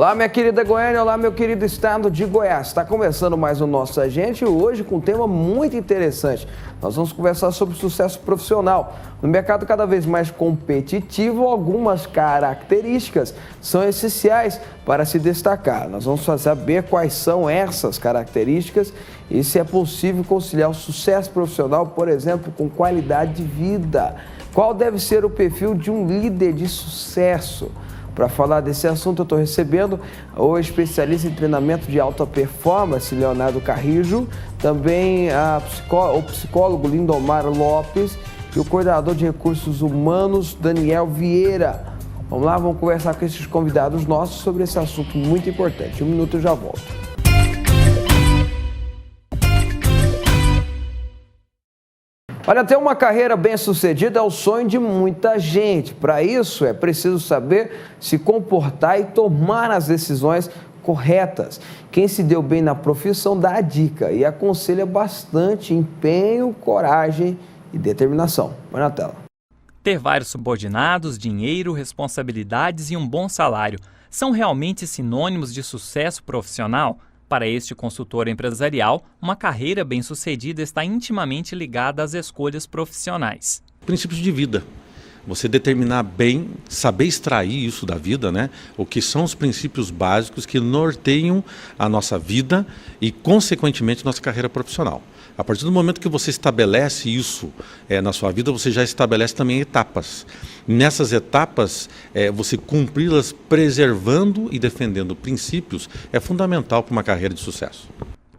Olá, minha querida Goiânia, olá, meu querido estado de Goiás. Está começando mais o nosso Agente hoje com um tema muito interessante. Nós vamos conversar sobre sucesso profissional. No mercado cada vez mais competitivo, algumas características são essenciais para se destacar. Nós vamos saber quais são essas características e se é possível conciliar o sucesso profissional, por exemplo, com qualidade de vida. Qual deve ser o perfil de um líder de sucesso? Para falar desse assunto, eu estou recebendo o especialista em treinamento de alta performance, Leonardo Carrijo, também o psicólogo Lindomar Lopes e o coordenador de recursos humanos, Daniel Vieira. Vamos lá, vamos conversar com esses convidados nossos sobre esse assunto muito importante. Um minuto eu já volto. Olha, ter uma carreira bem-sucedida é o sonho de muita gente. Para isso, é preciso saber se comportar e tomar as decisões corretas. Quem se deu bem na profissão dá a dica e aconselha bastante empenho, coragem e determinação. Põe na tela. Ter vários subordinados, dinheiro, responsabilidades e um bom salário são realmente sinônimos de sucesso profissional? Para este consultor empresarial, uma carreira bem-sucedida está intimamente ligada às escolhas profissionais. Princípios de vida. Você determinar bem, saber extrair isso da vida, né? O que são os princípios básicos que norteiam a nossa vida e, consequentemente, nossa carreira profissional. A partir do momento que você estabelece isso na sua vida, você já estabelece também etapas. Nessas etapas, você cumpri-las preservando e defendendo princípios é fundamental para uma carreira de sucesso.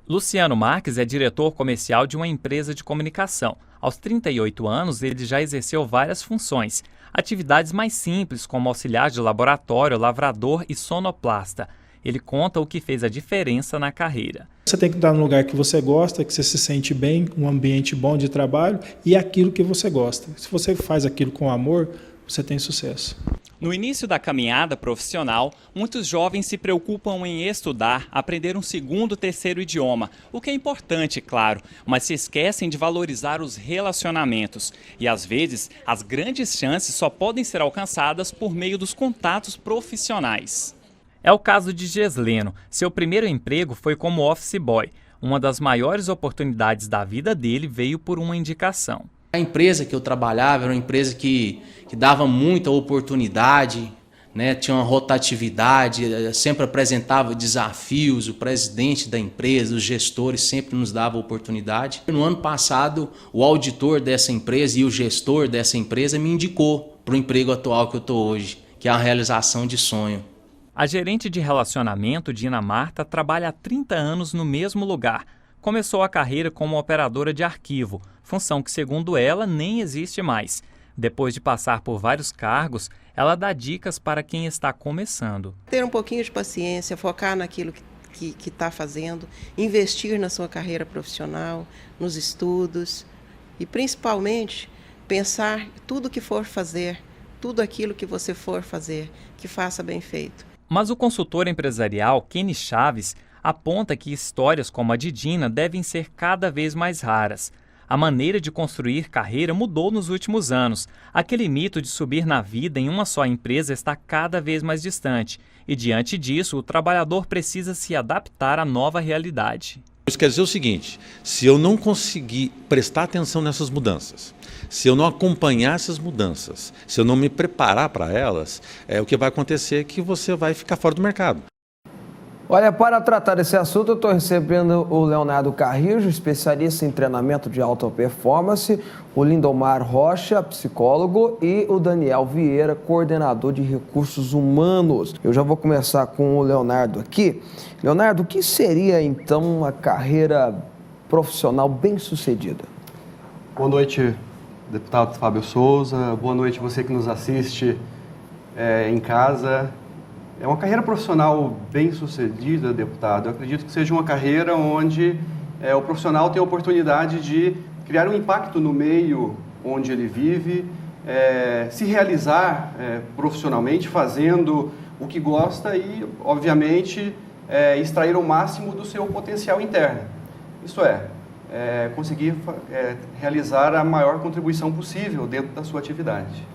Luciano Marques é diretor comercial de uma empresa de comunicação. Aos 38 anos, ele já exerceu várias funções. Atividades mais simples, como auxiliar de laboratório, lavrador e sonoplasta. Ele conta o que fez a diferença na carreira. Você tem que estar no lugar que você gosta, que você se sente bem, um ambiente bom de trabalho e aquilo que você gosta. Se você faz aquilo com amor, você tem sucesso. No início da caminhada profissional, muitos jovens se preocupam em estudar, aprender um segundo, terceiro idioma, o que é importante, claro, mas se esquecem de valorizar os relacionamentos. E às vezes, as grandes chances só podem ser alcançadas por meio dos contatos profissionais. É o caso de Gesleno. Seu primeiro emprego foi como office boy. Uma das maiores oportunidades da vida dele veio por uma indicação. A empresa que eu trabalhava era uma empresa que dava muita oportunidade, né? Tinha uma rotatividade, sempre apresentava desafios, o presidente da empresa, os gestores sempre nos davam oportunidade. No ano passado, o auditor dessa empresa e o gestor dessa empresa me indicou para o emprego atual que eu estou hoje, que é a realização de sonho. A gerente de relacionamento, Dina Marta, trabalha há 30 anos no mesmo lugar. Começou a carreira como operadora de arquivo, função que, segundo ela, nem existe mais. Depois de passar por vários cargos, ela dá dicas para quem está começando. Ter um pouquinho de paciência, focar naquilo que está fazendo, investir na sua carreira profissional, nos estudos e, principalmente, pensar tudo que for fazer, tudo aquilo que você for fazer, que faça bem feito. Mas o consultor empresarial, Kenny Chaves, aponta que histórias como a de Dina devem ser cada vez mais raras. A maneira de construir carreira mudou nos últimos anos. Aquele mito de subir na vida em uma só empresa está cada vez mais distante. E diante disso, o trabalhador precisa se adaptar à nova realidade. Isso quer dizer o seguinte, se eu não conseguir prestar atenção nessas mudanças, se eu não acompanhar essas mudanças, se eu não me preparar para elas, o que vai acontecer é que você vai ficar fora do mercado. Olha, para tratar desse assunto, eu estou recebendo o Leonardo Carrijo, especialista em treinamento de alta performance, o Lindomar Rocha, psicólogo, e o Daniel Vieira, coordenador de recursos humanos. Eu já vou começar com o Leonardo aqui. Leonardo, o que seria, então, uma carreira profissional bem-sucedida? Boa noite, deputado Fábio Souza. Boa noite você que nos assiste em casa. É uma carreira profissional bem-sucedida, deputado. Eu acredito que seja uma carreira onde o profissional tem a oportunidade de criar um impacto no meio onde ele vive, se realizar profissionalmente, fazendo o que gosta e, obviamente, extrair o máximo do seu potencial interno. Isso conseguir realizar a maior contribuição possível dentro da sua atividade.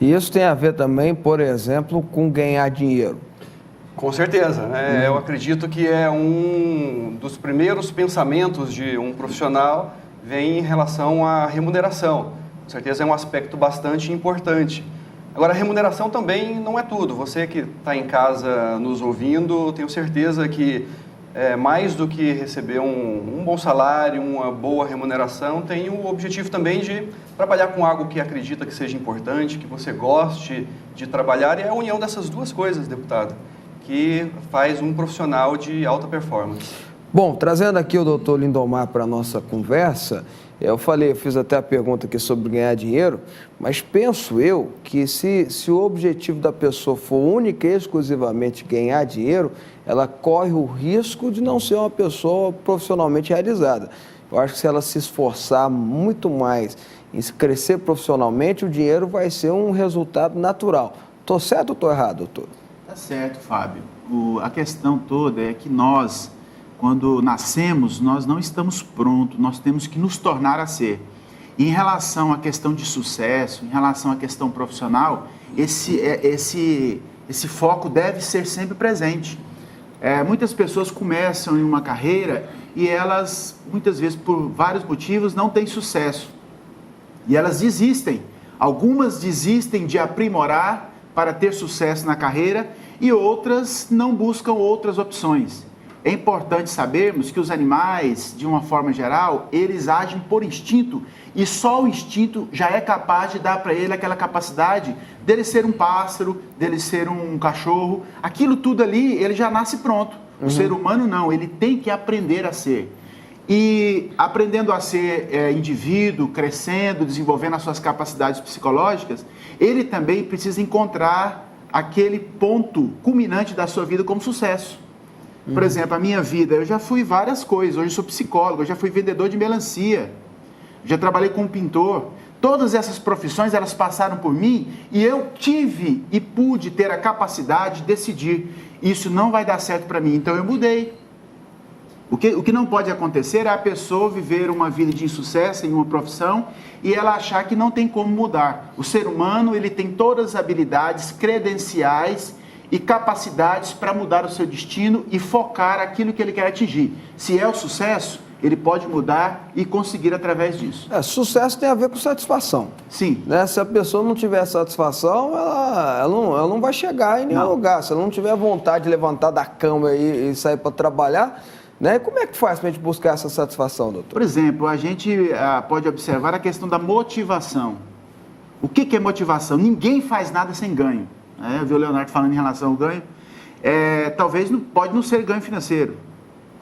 E isso tem a ver também, por exemplo, com ganhar dinheiro. Com certeza, né? Eu acredito que é um dos primeiros pensamentos de um profissional vem em relação à remuneração. Com certeza é um aspecto bastante importante. Agora, a remuneração também não é tudo. Você que está em casa nos ouvindo, tenho certeza que mais do que receber um bom salário, uma boa remuneração, tem o objetivo também de trabalhar com algo que acredita que seja importante, que você goste de trabalhar, e é a união dessas duas coisas, deputado, que faz um profissional de alta performance. Bom, trazendo aqui o doutor Lindomar para a nossa conversa, eu fiz até a pergunta aqui sobre ganhar dinheiro, mas penso eu que se o objetivo da pessoa for única e exclusivamente ganhar dinheiro, ela corre o risco de não ser uma pessoa profissionalmente realizada. Eu acho que se ela se esforçar muito mais em crescer profissionalmente, o dinheiro vai ser um resultado natural. Estou certo ou estou errado, doutor? Tá certo, Fábio. A questão toda é que nós, quando nascemos, nós não estamos prontos, nós temos que nos tornar a ser. E em relação à questão de sucesso, em relação à questão profissional, esse foco deve ser sempre presente. Muitas pessoas começam em uma carreira e elas, muitas vezes, por vários motivos, não têm sucesso. E elas desistem. Algumas desistem de aprimorar para ter sucesso na carreira e outras não buscam outras opções. É importante sabermos que os animais, de uma forma geral, eles agem por instinto e só o instinto já é capaz de dar para ele aquela capacidade dele ser um pássaro, dele ser um cachorro. Aquilo tudo ali, ele já nasce pronto. O ser humano não, ele tem que aprender a ser. E aprendendo a ser indivíduo, crescendo, desenvolvendo as suas capacidades psicológicas, ele também precisa encontrar aquele ponto culminante da sua vida como sucesso. Por exemplo, a minha vida, eu já fui várias coisas. Hoje eu sou psicólogo, eu já fui vendedor de melancia, já trabalhei como pintor. Todas essas profissões, elas passaram por mim e eu tive e pude ter a capacidade de decidir. Isso não vai dar certo para mim, então eu mudei. O que não pode acontecer é a pessoa viver uma vida de insucesso em uma profissão e ela achar que não tem como mudar. O ser humano, ele tem todas as habilidades, credenciais e capacidades para mudar o seu destino e focar aquilo que ele quer atingir. Se é o sucesso, ele pode mudar e conseguir através disso. Sucesso tem a ver com satisfação. Sim. Né? Se a pessoa não tiver satisfação, ela não vai chegar em nenhum lugar. Se ela não tiver vontade de levantar da cama e sair para trabalhar, né? Como é que faz para a gente buscar essa satisfação, doutor? Por exemplo, a gente pode observar a questão da motivação. O que é motivação? Ninguém faz nada sem ganho. Eu vi o Leonardo falando em relação ao ganho. Talvez pode não ser ganho financeiro.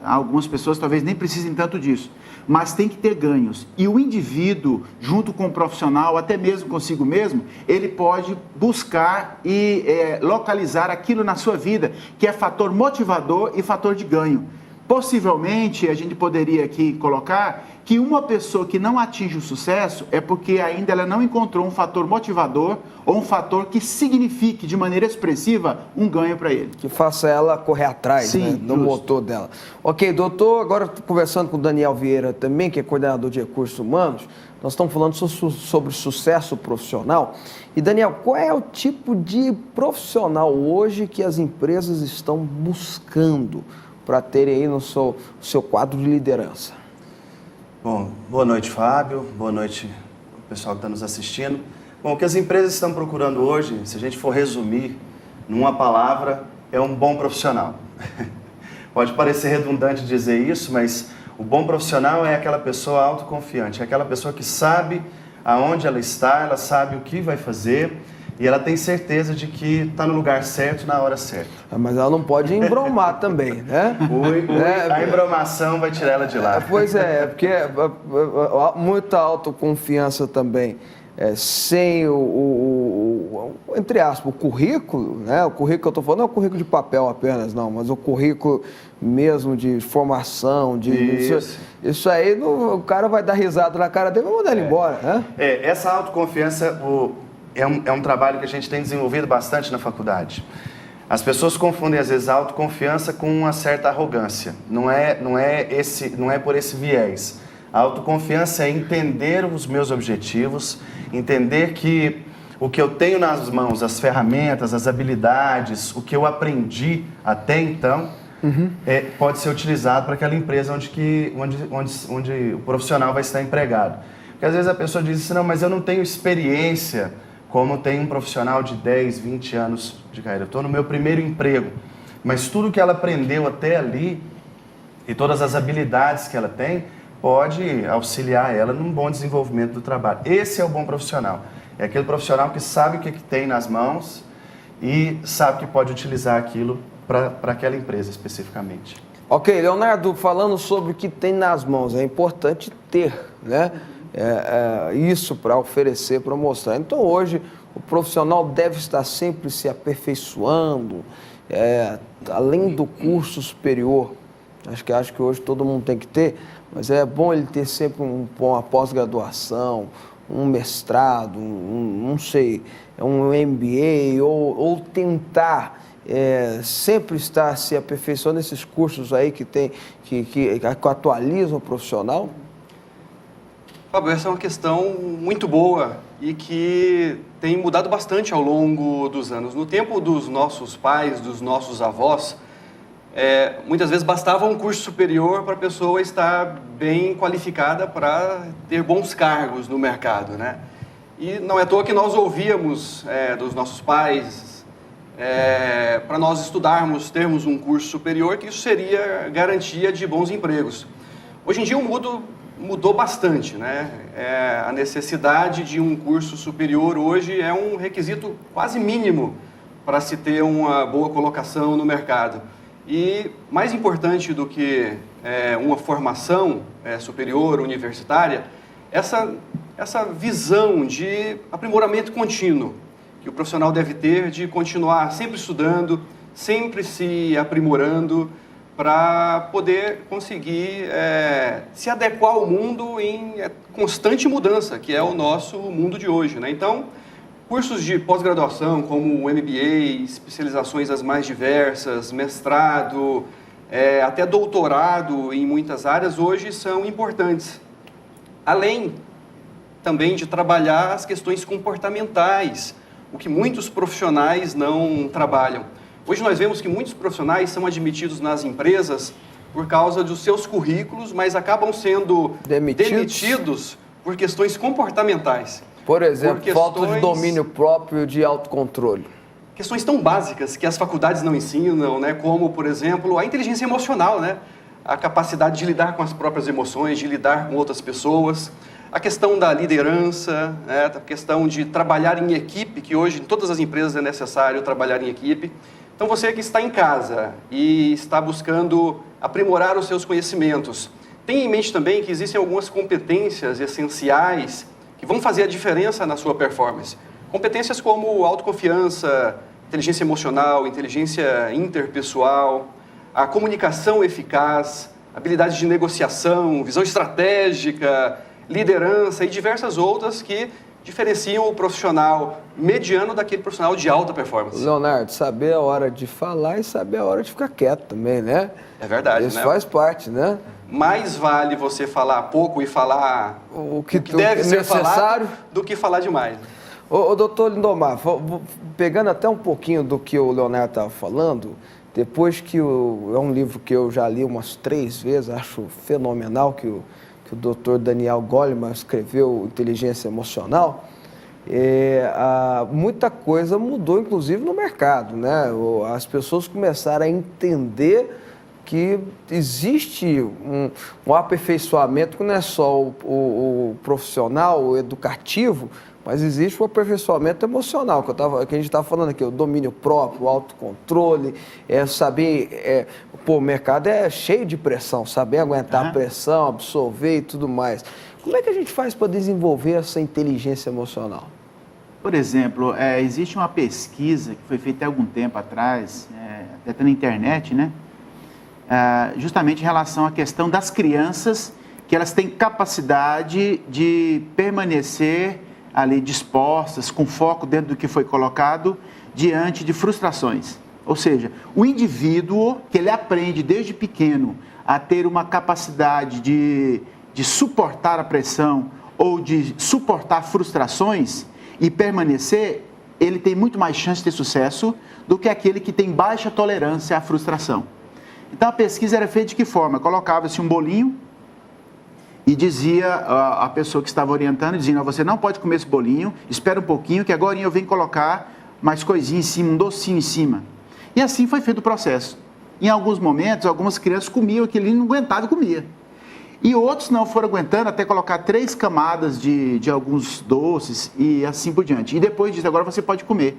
Algumas pessoas talvez nem precisem tanto disso. Mas tem que ter ganhos. E o indivíduo, junto com o profissional, até mesmo consigo mesmo, ele pode buscar e localizar aquilo na sua vida que é fator motivador e fator de ganho. Possivelmente, a gente poderia aqui colocar que uma pessoa que não atinge o sucesso é porque ainda ela não encontrou um fator motivador ou um fator que signifique de maneira expressiva um ganho para ele. Que faça ela correr atrás, sim, né, do motor dela. Ok, doutor, agora conversando com o Daniel Vieira também, que é coordenador de recursos humanos, nós estamos falando sobre sucesso profissional. E Daniel, qual é o tipo de profissional hoje que as empresas estão buscando para terem aí no seu quadro de liderança? Bom, boa noite, Fábio. Boa noite, o pessoal que está nos assistindo. Bom, o que as empresas estão procurando hoje, se a gente for resumir numa palavra, é um bom profissional. Pode parecer redundante dizer isso, mas o bom profissional é aquela pessoa autoconfiante, é aquela pessoa que sabe aonde ela está, ela sabe o que vai fazer, e ela tem certeza de que está no lugar certo, na hora certa. Mas ela não pode embromar também, né? A embromação vai tirar ela de lá. Pois porque muita autoconfiança também, sem entre aspas, o currículo, né? O currículo que eu estou falando não é o currículo de papel apenas, não, mas o currículo mesmo de formação, isso aí, o cara vai dar risada na cara dele e vai mandar ele embora, né? Essa autoconfiança é um trabalho que a gente tem desenvolvido bastante na faculdade. As pessoas confundem às vezes a autoconfiança com uma certa arrogância. Não é por esse viés. A autoconfiança é entender os meus objetivos, entender que o que eu tenho nas mãos, as ferramentas, as habilidades, o que eu aprendi até então, pode ser utilizado para aquela empresa onde o profissional vai estar empregado. Porque às vezes a pessoa diz assim, não, mas eu não tenho experiência como tem um profissional de 10, 20 anos de carreira. Eu estou no meu primeiro emprego, mas tudo que ela aprendeu até ali e todas as habilidades que ela tem pode auxiliar ela num bom desenvolvimento do trabalho. Esse é o bom profissional. É aquele profissional que sabe o que tem nas mãos e sabe que pode utilizar aquilo para aquela empresa especificamente. Ok, Leonardo, falando sobre o que tem nas mãos, é importante ter, né? Isso para oferecer, para mostrar. Então hoje o profissional deve estar sempre se aperfeiçoando, além do curso superior. Acho que hoje todo mundo tem que ter, mas é bom ele ter sempre uma pós-graduação, um mestrado, não sei, um MBA ou tentar sempre estar se aperfeiçoando nesses cursos aí que atualizam o profissional. Fábio, essa é uma questão muito boa e que tem mudado bastante ao longo dos anos. No tempo dos nossos pais, dos nossos avós, muitas vezes bastava um curso superior para a pessoa estar bem qualificada para ter bons cargos no mercado, né? E não é à toa que nós ouvíamos dos nossos pais, para nós estudarmos, termos um curso superior, que isso seria garantia de bons empregos. Hoje em dia o mundo mudou bastante, né? A necessidade de um curso superior hoje é um requisito quase mínimo para se ter uma boa colocação no mercado. E mais importante do que uma formação superior, universitária, essa visão de aprimoramento contínuo que o profissional deve ter, de continuar sempre estudando, sempre se aprimorando, para poder conseguir se adequar ao mundo em constante mudança, que é o nosso mundo de hoje, né? Então, cursos de pós-graduação, como o MBA, especializações as mais diversas, mestrado, até doutorado em muitas áreas, hoje são importantes. Além também de trabalhar as questões comportamentais, o que muitos profissionais não trabalham. Hoje nós vemos que muitos profissionais são admitidos nas empresas por causa dos seus currículos, mas acabam sendo demitidos por questões comportamentais. Por exemplo, falta de domínio próprio, de autocontrole. Questões tão básicas que as faculdades não ensinam, né? Como, por exemplo, a inteligência emocional, né? A capacidade de lidar com as próprias emoções, de lidar com outras pessoas. A questão da liderança, né? A questão de trabalhar em equipe, que hoje em todas as empresas é necessário trabalhar em equipe. Então, você que está em casa e está buscando aprimorar os seus conhecimentos, tenha em mente também que existem algumas competências essenciais que vão fazer a diferença na sua performance. Competências como autoconfiança, inteligência emocional, inteligência interpessoal, a comunicação eficaz, habilidade de negociação, visão estratégica, liderança e diversas outras que diferenciam o profissional mediano daquele profissional de alta performance. Leonardo, saber a hora de falar e saber a hora de ficar quieto também, né? É verdade, Isso faz parte, né? Mais vale você falar pouco e falar o que deve ser falado do que falar demais. Ô, doutor Lindomar, pegando até um pouquinho do que o Leonardo estava falando, depois que é um livro que eu já li umas 3 vezes, acho fenomenal, que o doutor Daniel Goleman escreveu, Inteligência Emocional, muita coisa mudou, inclusive, no mercado, né? As pessoas começaram a entender que existe um aperfeiçoamento que não é só o profissional, o educativo, mas existe o aperfeiçoamento emocional, que a gente estava falando aqui, o domínio próprio, o autocontrole, saber... o mercado é cheio de pressão, saber aguentar a pressão, absorver e tudo mais. Como é que a gente faz para desenvolver essa inteligência emocional? Por exemplo, existe uma pesquisa que foi feita há algum tempo atrás, até na internet, né? Justamente em relação à questão das crianças, que elas têm capacidade de permanecer ali dispostas, com foco dentro do que foi colocado, diante de frustrações. Ou seja, o indivíduo que ele aprende desde pequeno a ter uma capacidade de suportar a pressão ou de suportar frustrações, e permanecer, ele tem muito mais chance de ter sucesso do que aquele que tem baixa tolerância à frustração. Então a pesquisa era feita de que forma? Colocava-se um bolinho e dizia a pessoa que estava orientando, dizendo, você não pode comer esse bolinho, espera um pouquinho que agora eu venho colocar mais coisinha em cima, um docinho em cima. E assim foi feito o processo. Em alguns momentos, algumas crianças comiam aquilo e não aguentavam e comia. E outros não foram aguentando até colocar 3 camadas de alguns doces e assim por diante. E depois disso, agora você pode comer.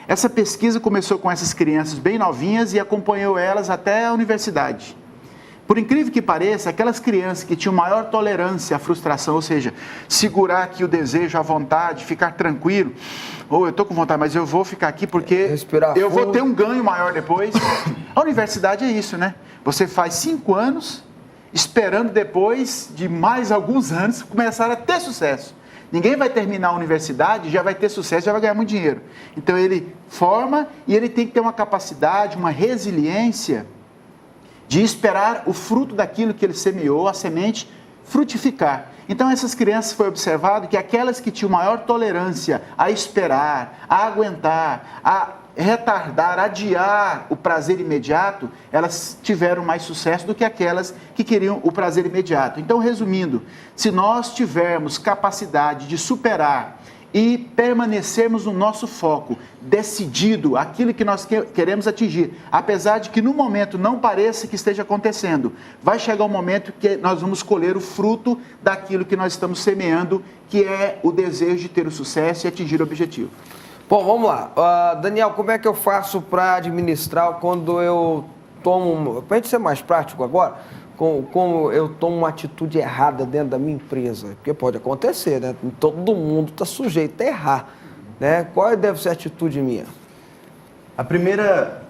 Essa pesquisa começou com essas crianças bem novinhas e acompanhou elas até a universidade. Por incrível que pareça, aquelas crianças que tinham maior tolerância à frustração, ou seja, segurar aqui o desejo, a vontade, ficar tranquilo, ou eu estou com vontade, mas eu vou ficar aqui porque eu vou ter um ganho maior depois. A universidade é isso, né? Você faz 5 anos, esperando depois de mais alguns anos começar a ter sucesso. Ninguém vai terminar a universidade, já vai ter sucesso, já vai ganhar muito dinheiro. Então ele forma e ele tem que ter uma capacidade, uma resiliência de esperar o fruto daquilo que ele semeou, a semente, frutificar. Então, essas crianças foi observado que aquelas que tinham maior tolerância a esperar, a aguentar, a retardar, adiar o prazer imediato, elas tiveram mais sucesso do que aquelas que queriam o prazer imediato. Então, resumindo, se nós tivermos capacidade de superar e permanecermos no nosso foco, decidido, aquilo que nós queremos atingir, apesar de que no momento não pareça que esteja acontecendo, vai chegar um momento que nós vamos colher o fruto daquilo que nós estamos semeando, que é o desejo de ter o sucesso e atingir o objetivo. Bom, vamos lá. Daniel, como é que eu faço para administrar quando eu tomo, para a gente ser mais prático agora, como eu tomo uma atitude errada dentro da minha empresa? Porque pode acontecer, né? Todo mundo está sujeito a errar, né? Qual deve ser a atitude minha? A primeira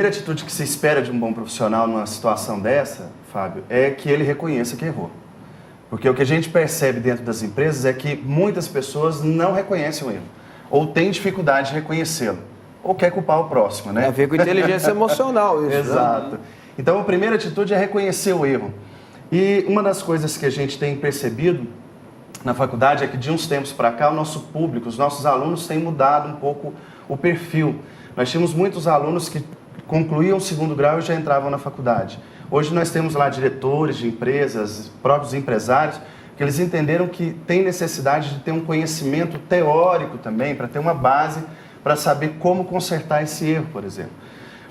atitude que se espera de um bom profissional numa situação dessa, Fábio, é que ele reconheça que errou. Porque o que a gente percebe dentro das empresas é que muitas pessoas não reconhecem o erro, ou têm dificuldade de reconhecê-lo, ou quer culpar o próximo, né? Tem a ver com inteligência emocional isso. Exato. Né? Então, a primeira atitude é reconhecer o erro. E uma das coisas que a gente tem percebido na faculdade é que de uns tempos para cá, o nosso público, os nossos alunos têm mudado um pouco o perfil. Nós tínhamos muitos alunos que concluíam o 2º grau e já entravam na faculdade. Hoje nós temos lá diretores de empresas, próprios empresários, que eles entenderam que tem necessidade de ter um conhecimento teórico também, para ter uma base para saber como consertar esse erro, por exemplo.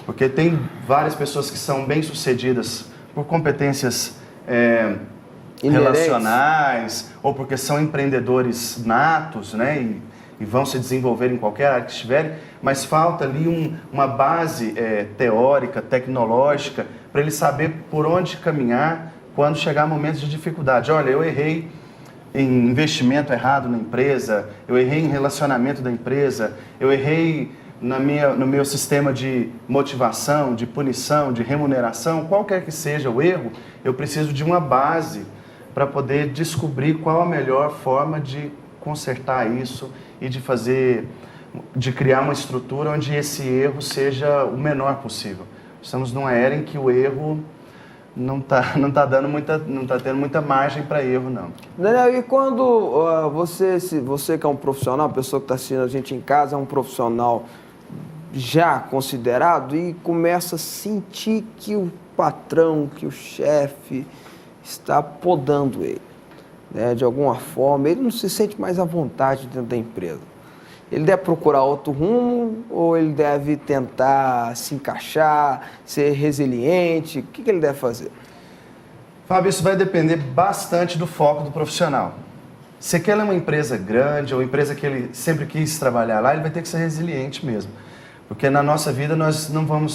Porque tem várias pessoas que são bem-sucedidas por competências relacionais, ou porque são empreendedores natos, né? E vão se desenvolver em qualquer área que estiverem, mas falta ali uma base teórica, tecnológica, para ele saber por onde caminhar quando chegar momentos de dificuldade. Olha, eu errei em investimento errado na empresa, eu errei em relacionamento da empresa, eu errei no meu sistema de motivação, de punição, de remuneração, qualquer que seja o erro, eu preciso de uma base para poder descobrir qual a melhor forma de consertar isso e de criar uma estrutura onde esse erro seja o menor possível. Estamos numa era em que o erro não tá tendo muita margem para erro, não. Daniel, e quando você que é um profissional, a pessoa que está assistindo a gente em casa é um profissional já considerado e começa a sentir que o patrão, que o chefe está podando ele, né? De alguma forma, ele não se sente mais à vontade dentro da empresa. Ele deve procurar outro rumo ou ele deve tentar se encaixar, ser resiliente? O que ele deve fazer? Fábio, isso vai depender bastante do foco do profissional. Se aquela é uma empresa grande ou empresa que ele sempre quis trabalhar lá, ele vai ter que ser resiliente mesmo. Porque na nossa vida nós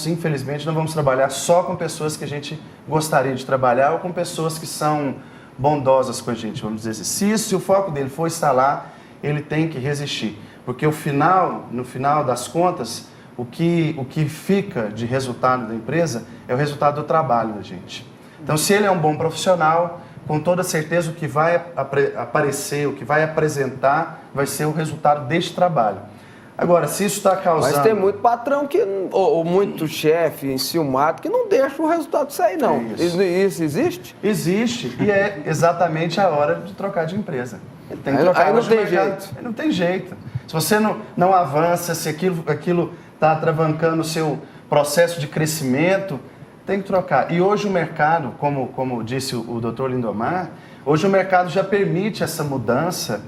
infelizmente, não vamos trabalhar só com pessoas que a gente gostaria de trabalhar ou com pessoas que são bondosas com a gente, vamos dizer assim. Se o foco dele for estar lá, ele tem que resistir. Porque no final das contas, o que fica de resultado da empresa é o resultado do trabalho da gente. Então, se ele é um bom profissional, com toda certeza o que vai aparecer, o que vai apresentar, vai ser o resultado deste trabalho. Agora, se isso está causando... Mas tem muito patrão ou muito chefe enciumado que não deixa o resultado sair, não. Isso existe? Existe, e é exatamente a hora de trocar de empresa. Ele tem que trocar aí não tem jeito. Não tem jeito. Se você não avança, se aquilo está atravancando o seu processo de crescimento, tem que trocar. E hoje o mercado, como disse o Dr. Lindomar, hoje o mercado já permite essa mudança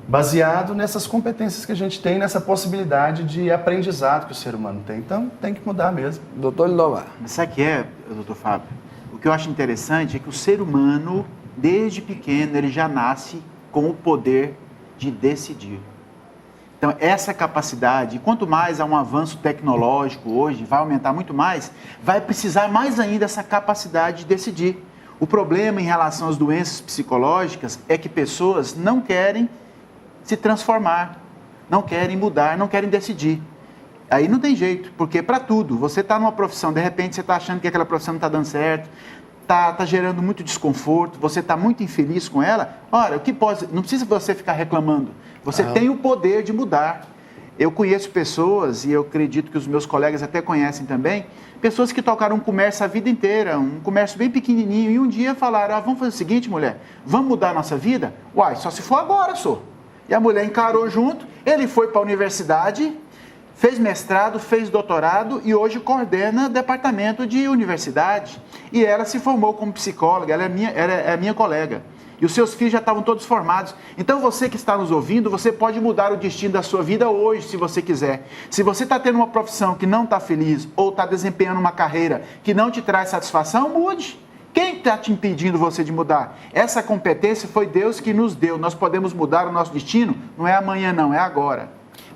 baseado nessas competências que a gente tem, nessa possibilidade de aprendizado que o ser humano tem. Então, tem que mudar mesmo. Dr. Lindomar. Sabe o que é, doutor Fábio? O que eu acho interessante é que o ser humano, desde pequeno, ele já nasce com o poder de decidir. Então, essa capacidade, quanto mais há um avanço tecnológico hoje, vai aumentar muito mais, vai precisar mais ainda dessa capacidade de decidir. O problema em relação às doenças psicológicas é que pessoas não querem se transformar, não querem mudar, não querem decidir. Aí não tem jeito, porque para tudo, você está numa profissão, de repente você está achando que aquela profissão não está dando certo, está gerando muito desconforto, você está muito infeliz com ela, ora, o que pode, não precisa você ficar reclamando, você tem o poder de mudar. Eu conheço pessoas, e eu acredito que os meus colegas até conhecem também, pessoas que tocaram um comércio a vida inteira, um comércio bem pequenininho, e um dia falaram, vamos fazer o seguinte, mulher, vamos mudar a nossa vida? Uai, só se for agora, só. E a mulher encarou junto, ele foi para a universidade, fez mestrado, fez doutorado e hoje coordena departamento de universidade. E ela se formou como psicóloga, ela é minha colega. E os seus filhos já estavam todos formados. Então você que está nos ouvindo, você pode mudar o destino da sua vida hoje, se você quiser. Se você está tendo uma profissão que não está feliz ou está desempenhando uma carreira que não te traz satisfação, mude. Quem está te impedindo você de mudar? Essa competência foi Deus que nos deu. Nós podemos mudar o nosso destino, não é amanhã não, é agora.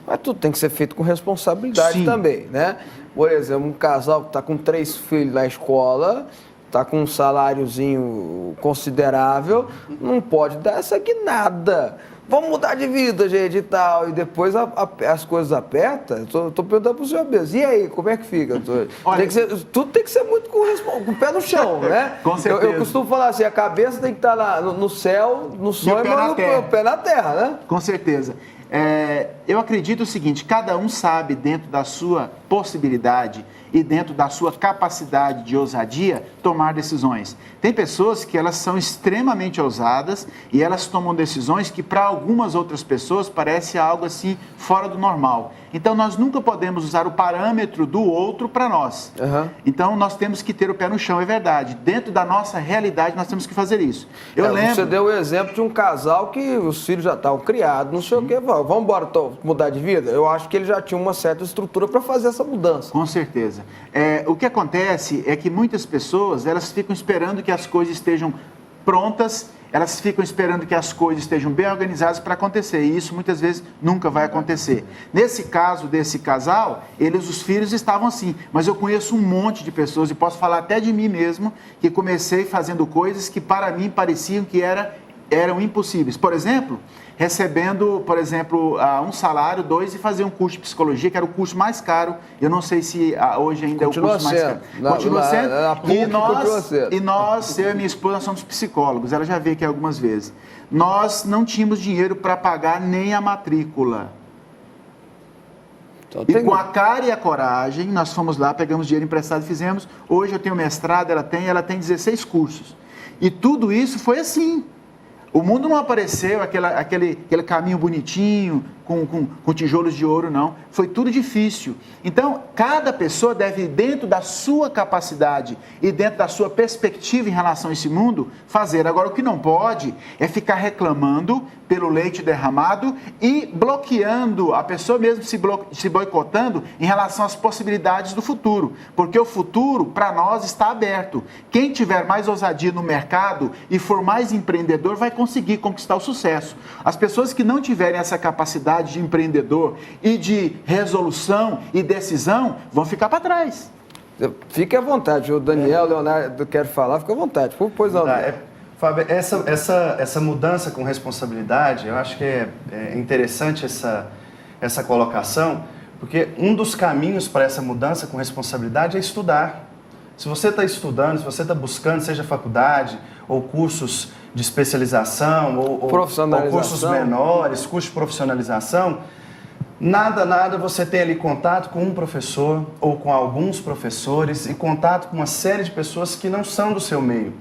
Mas tudo tem que ser feito com responsabilidade também, né? Por exemplo, um casal que está com 3 filhos na escola, está com um saláriozinho considerável, não pode dar essa guinada. Vamos mudar de vida, gente, e tal. E depois as coisas apertam. Estou perguntando para o senhor mesmo. E aí, como é que fica? Olha, tudo tem que ser muito com o pé no chão, né? Com certeza. Eu costumo falar assim, a cabeça tem que estar no céu, no sonho, mas o pé na terra, né? Com certeza. Eu acredito o seguinte, cada um sabe dentro da sua possibilidade e dentro da sua capacidade de ousadia tomar decisões. Tem pessoas que elas são extremamente ousadas e elas tomam decisões que para algumas outras pessoas parece algo assim fora do normal. Então nós nunca podemos usar o parâmetro do outro para nós. Então nós temos que ter o pé no chão, é verdade. Dentro da nossa realidade nós temos que fazer isso. Você deu o exemplo de um casal que os filhos já estavam criados, não sei o quê. Vamos embora mudar de vida? Eu acho que ele já tinha uma certa estrutura para fazer essa mudança. Com certeza. O que acontece é que muitas pessoas, elas ficam esperando que as coisas estejam prontas, elas ficam esperando que as coisas estejam bem organizadas para acontecer, e isso muitas vezes nunca vai acontecer. Nesse caso desse casal, os filhos estavam assim, mas eu conheço um monte de pessoas, e posso falar até de mim mesmo, que comecei fazendo coisas que para mim pareciam que eram impossíveis. Por exemplo, recebendo, um salário, 2, e fazer um curso de psicologia, que era o curso mais caro. Eu não sei se hoje ainda continua é o curso mais caro. Continua sendo. E nós, eu e minha esposa, nós somos psicólogos. Ela já veio aqui algumas vezes. Nós não tínhamos dinheiro para pagar nem a matrícula. Então, e com a cara e a coragem, nós fomos lá, pegamos dinheiro emprestado e fizemos. Hoje eu tenho mestrado, ela tem 16 cursos. E tudo isso foi assim. O mundo não apareceu aquele caminho bonitinho, com tijolos de ouro, não. Foi tudo difícil. Então, cada pessoa deve, dentro da sua capacidade e dentro da sua perspectiva em relação a esse mundo, fazer. Agora, o que não pode é ficar reclamando pelo leite derramado e bloqueando, a pessoa mesmo se boicotando em relação às possibilidades do futuro. Porque o futuro, para nós, está aberto. Quem tiver mais ousadia no mercado e for mais empreendedor, vai conseguir conquistar o sucesso. As pessoas que não tiverem essa capacidade de empreendedor e de resolução e decisão vão ficar para trás. Fique à vontade, o Daniel, Leonardo, quero falar, fica à vontade. Pois não. Fábio, essa mudança com responsabilidade, eu acho que é interessante essa colocação, porque um dos caminhos para essa mudança com responsabilidade é estudar. Se você está estudando, se você está buscando, seja faculdade ou cursos de especialização ou cursos menores, cursos de profissionalização, nada você tem ali contato com um professor ou com alguns professores e contato com uma série de pessoas que não são do seu meio.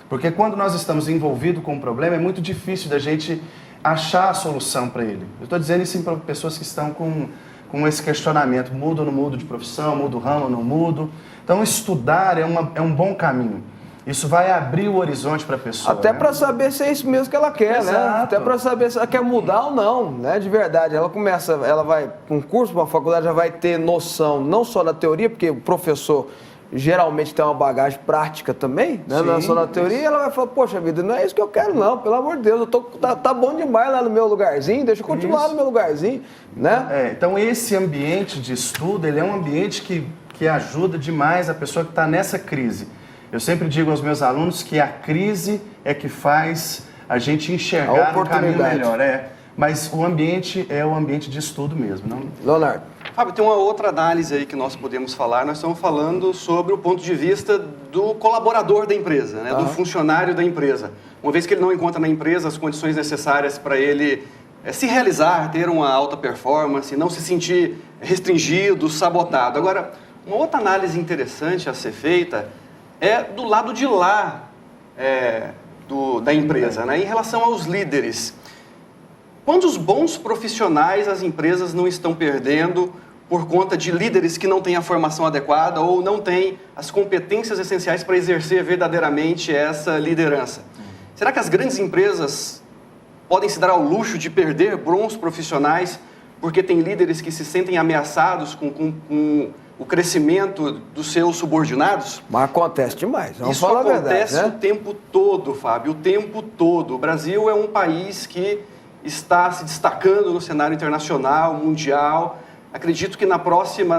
Porque quando nós estamos envolvidos com um problema, é muito difícil da gente achar a solução para ele. Eu estou dizendo isso para pessoas que estão com esse questionamento, mudo ou não mudo de profissão, mudo o ramo ou não mudo. Então, estudar é um bom caminho. Isso vai abrir o horizonte para a pessoa. Até né? para saber se é isso mesmo que ela quer, Exato. né? Até para saber se ela quer mudar ou não, né? De verdade. Ela vai com um curso, uma faculdade, já vai ter noção não só da teoria, porque o professor geralmente tem uma bagagem prática também, né? Não é só na teoria, e ela vai falar, poxa vida, não é isso que eu quero não, pelo amor de Deus, tá bom demais lá no meu lugarzinho, deixa eu continuar no meu lugarzinho, né? Então esse ambiente de estudo, ele é um ambiente que ajuda demais a pessoa que está nessa crise. Eu sempre digo aos meus alunos que a crise é que faz a gente enxergar um caminho melhor. Mas o ambiente é o ambiente de estudo mesmo. Não? Leonardo. Fábio, tem uma outra análise aí que nós podemos falar. Nós estamos falando sobre o ponto de vista do colaborador da empresa, né? Do funcionário da empresa. Uma vez que ele não encontra na empresa as condições necessárias para ele se realizar, ter uma alta performance, não se sentir restringido, sabotado. Agora, uma outra análise interessante a ser feita é do lado de lá da empresa, né? Em relação aos líderes. Quantos bons profissionais as empresas não estão perdendo por conta de líderes que não têm a formação adequada ou não têm as competências essenciais para exercer verdadeiramente essa liderança? Será que as grandes empresas podem se dar ao luxo de perder bons profissionais porque tem líderes que se sentem ameaçados com o crescimento dos seus subordinados? Mas acontece demais, vamos Isso falar a acontece verdade, né? o tempo todo, Fábio, o tempo todo. O Brasil é um país que está se destacando no cenário internacional, mundial. Acredito que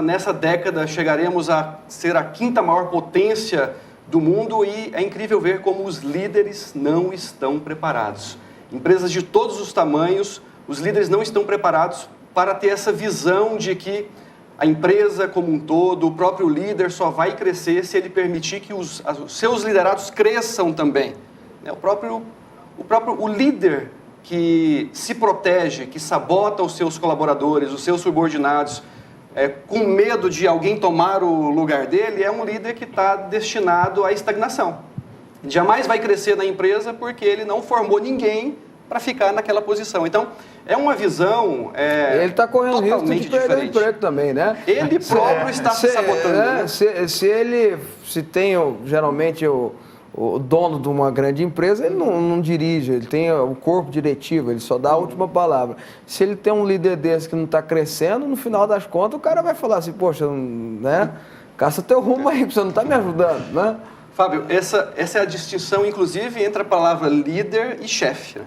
nessa década, chegaremos a ser a 5ª maior potência do mundo e é incrível ver como os líderes não estão preparados. Empresas de todos os tamanhos, os líderes não estão preparados para ter essa visão de que a empresa como um todo, o próprio líder só vai crescer se ele permitir que os seus liderados cresçam também. O líder que se protege, que sabota os seus colaboradores, os seus subordinados, com medo de alguém tomar o lugar dele, é um líder que está destinado à estagnação. Jamais vai crescer na empresa porque ele não formou ninguém para ficar naquela posição. Então, é uma visão ele está correndo risco de perder diferente. o emprego também, né? Ele próprio está se sabotando. Né? Se tem geralmente o dono de uma grande empresa, ele não dirige, ele tem o corpo diretivo, ele só dá a última palavra. Se ele tem um líder desse que não está crescendo, no final das contas, o cara vai falar assim, poxa, né? Caça teu rumo aí, você não está me ajudando, né? Fábio, essa é a distinção, inclusive, entre a palavra líder e chefe.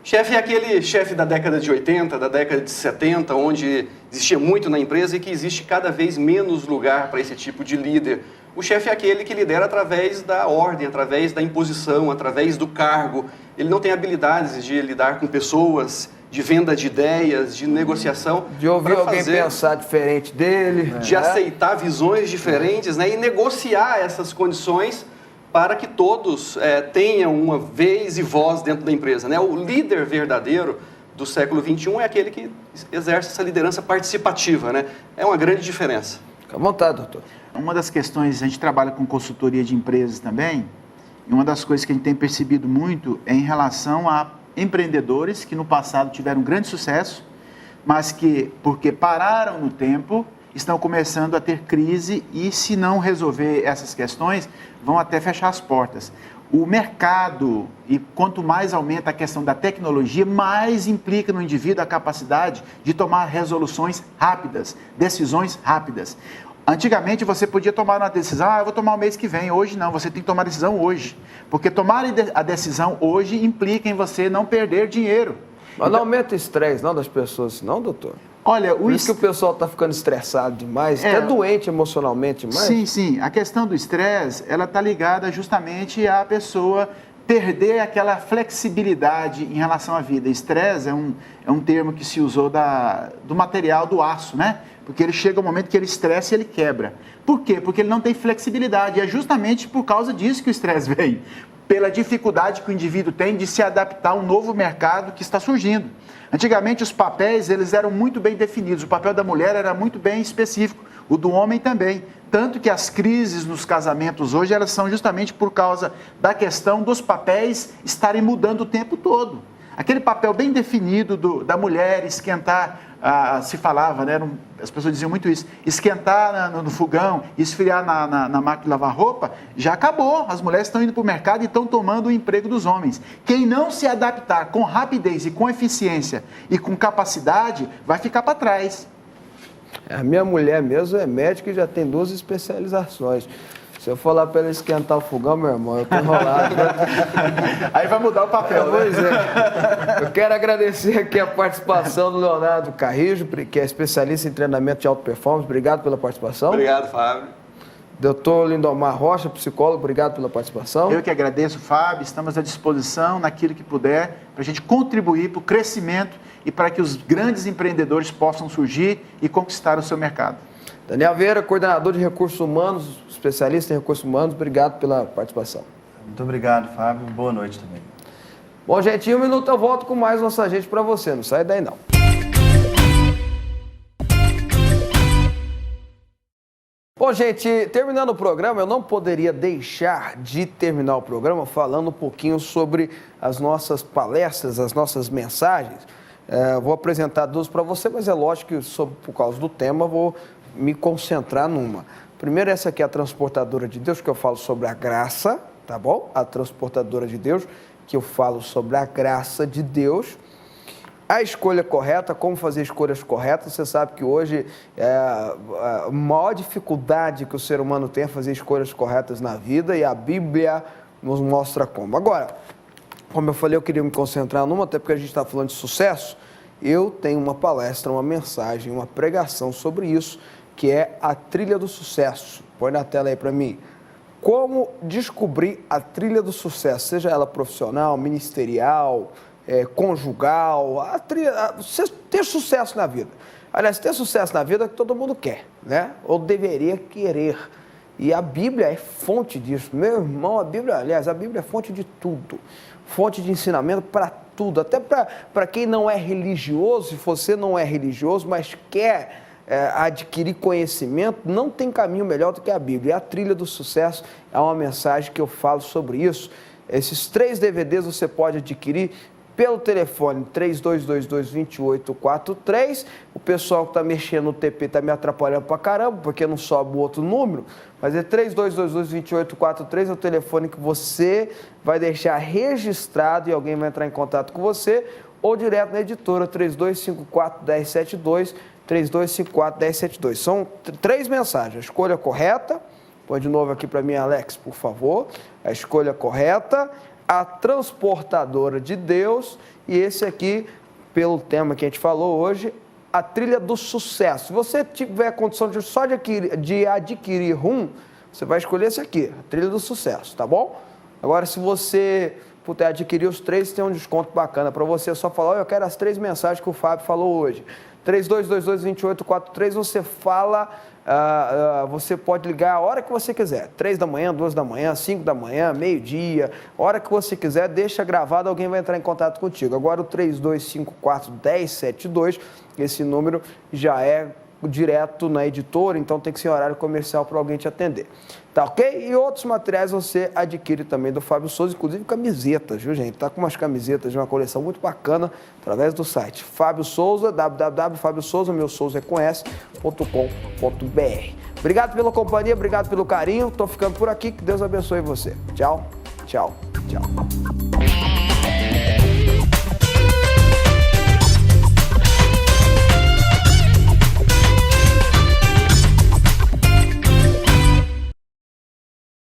Chefe é aquele chefe da década de 80, da década de 70, onde existia muito na empresa e que existe cada vez menos lugar para esse tipo de líder. O chefe é aquele que lidera através da ordem, através da imposição, através do cargo. Ele não tem habilidades de lidar com pessoas, de venda de ideias, de negociação. De ouvir alguém pensar diferente dele. De aceitar visões diferentes, né? E negociar essas condições para que todos tenham uma vez e voz dentro da empresa, né? O líder verdadeiro do século XXI é aquele que exerce essa liderança participativa, né? É uma grande diferença. Fica à vontade, doutor. Uma das questões, a gente trabalha com consultoria de empresas também, e uma das coisas que a gente tem percebido muito é em relação a empreendedores que no passado tiveram grande sucesso, mas que, porque pararam no tempo, estão começando a ter crise e, se não resolver essas questões, vão até fechar as portas. O mercado, e quanto mais aumenta a questão da tecnologia, mais implica no indivíduo a capacidade de tomar resoluções rápidas, decisões rápidas. Antigamente você podia tomar uma decisão, eu vou tomar o mês que vem. Hoje não, você tem que tomar a decisão hoje. Porque tomar a decisão hoje implica em você não perder dinheiro. Mas não aumenta o estresse não das pessoas, não, doutor? Olha, Por isso que o pessoal está ficando estressado demais, até doente emocionalmente demais. Sim, sim. A questão do estresse, ela está ligada justamente à pessoa perder aquela flexibilidade em relação à vida. Estresse é um termo que se usou do material do aço, né? Porque ele chega um momento que ele estressa e ele quebra. Por quê? Porque ele não tem flexibilidade. E é justamente por causa disso que o estresse vem. Pela dificuldade que o indivíduo tem de se adaptar a um novo mercado que está surgindo. Antigamente os papéis eles eram muito bem definidos. O papel da mulher era muito bem específico. O do homem também. Tanto que as crises nos casamentos hoje elas são justamente por causa da questão dos papéis estarem mudando o tempo todo. aquele papel bem definido da mulher esquentar, se falava, né? As pessoas diziam muito isso, esquentar no fogão, esfriar na máquina de lavar roupa, já acabou. As mulheres estão indo para o mercado e estão tomando o emprego dos homens. Quem não se adaptar com rapidez e com eficiência e com capacidade, vai ficar para trás. A minha mulher mesmo é médica e já tem 2 especializações. Se eu for lá para ela esquentar o fogão, meu irmão, eu tô enrolado. Aí vai mudar o papel, né? Pois é. Eu quero agradecer aqui a participação do Leonardo Carrijo, que é especialista em treinamento de alta performance. Obrigado pela participação. Obrigado, Fábio. Doutor Lindomar Rocha, psicólogo, obrigado pela participação. Eu que agradeço, Fábio. Estamos à disposição naquilo que puder para a gente contribuir para o crescimento e para que os grandes empreendedores possam surgir e conquistar o seu mercado. Daniel Vieira, coordenador de recursos humanos, especialista em recursos humanos, obrigado pela participação. Muito obrigado, Fábio. Boa noite também. Bom, gente, em 1 minuto eu volto com mais Nossa Gente para você. Não sai daí, não. Bom, gente, terminando o programa, eu não poderia deixar de terminar o programa falando um pouquinho sobre as nossas palestras, as nossas mensagens. Vou apresentar 2 para você, mas é lógico que, por causa do tema, vou me concentrar numa. Primeiro, essa aqui é a Transportadora de Deus, que eu falo sobre a graça, tá bom? A Transportadora de Deus, que eu falo sobre a graça de Deus. A escolha correta, como fazer escolhas corretas. Você sabe que hoje a maior dificuldade que o ser humano tem é fazer escolhas corretas na vida, e a Bíblia nos mostra como. Agora, como eu falei, eu queria me concentrar numa, até porque a gente está falando de sucesso. Eu tenho uma palestra, uma mensagem, uma pregação sobre isso, que é a trilha do sucesso. Põe na tela aí para mim. Como descobrir a trilha do sucesso, seja ela profissional, ministerial, conjugal, a trilha, você ter sucesso na vida. Aliás, ter sucesso na vida é que todo mundo quer, né? Ou deveria querer. E a Bíblia é fonte disso. Meu irmão, a Bíblia é fonte de tudo. Fonte de ensinamento para tudo. Até para quem não é religioso, se você não é religioso, mas quer adquirir conhecimento, não tem caminho melhor do que a Bíblia. E a trilha do sucesso é uma mensagem que eu falo sobre isso. Esses 3 DVDs você pode adquirir pelo telefone 3222-2843. O pessoal que está mexendo no TP está me atrapalhando pra caramba, porque não sobe o outro número, mas é 3222-2843, é o telefone que você vai deixar registrado e alguém vai entrar em contato com você, ou direto na editora 3254-1072, 3254-1072. São 3 mensagens. A escolha correta, põe de novo aqui para mim, Alex, por favor. A escolha correta, a Transportadora de Deus, e esse aqui, pelo tema que a gente falou hoje, a trilha do sucesso. Se você tiver condição de só de adquirir você vai escolher esse aqui, a trilha do sucesso, tá bom? Agora, se você puder adquirir os 3, tem um desconto bacana para você. É só falar, olha, eu quero as 3 mensagens que o Fábio falou hoje. 3222-2843, você fala, você pode ligar a hora que você quiser, 3 da manhã, 2 da manhã, 5 da manhã, meio-dia, a hora que você quiser, deixa gravado, alguém vai entrar em contato contigo. Agora o 3254-1072, esse número já é direto na editora, então tem que ser horário comercial para alguém te atender. Tá ok? E outros materiais você adquire também do Fábio Souza, inclusive camisetas, viu, gente? Tá com umas camisetas de uma coleção muito bacana através do site Fábio Souza, www.fabiosouza, meu Souza é com s.com.br. Obrigado pela companhia, obrigado pelo carinho. Tô ficando por aqui, que Deus abençoe você. Tchau, tchau, tchau.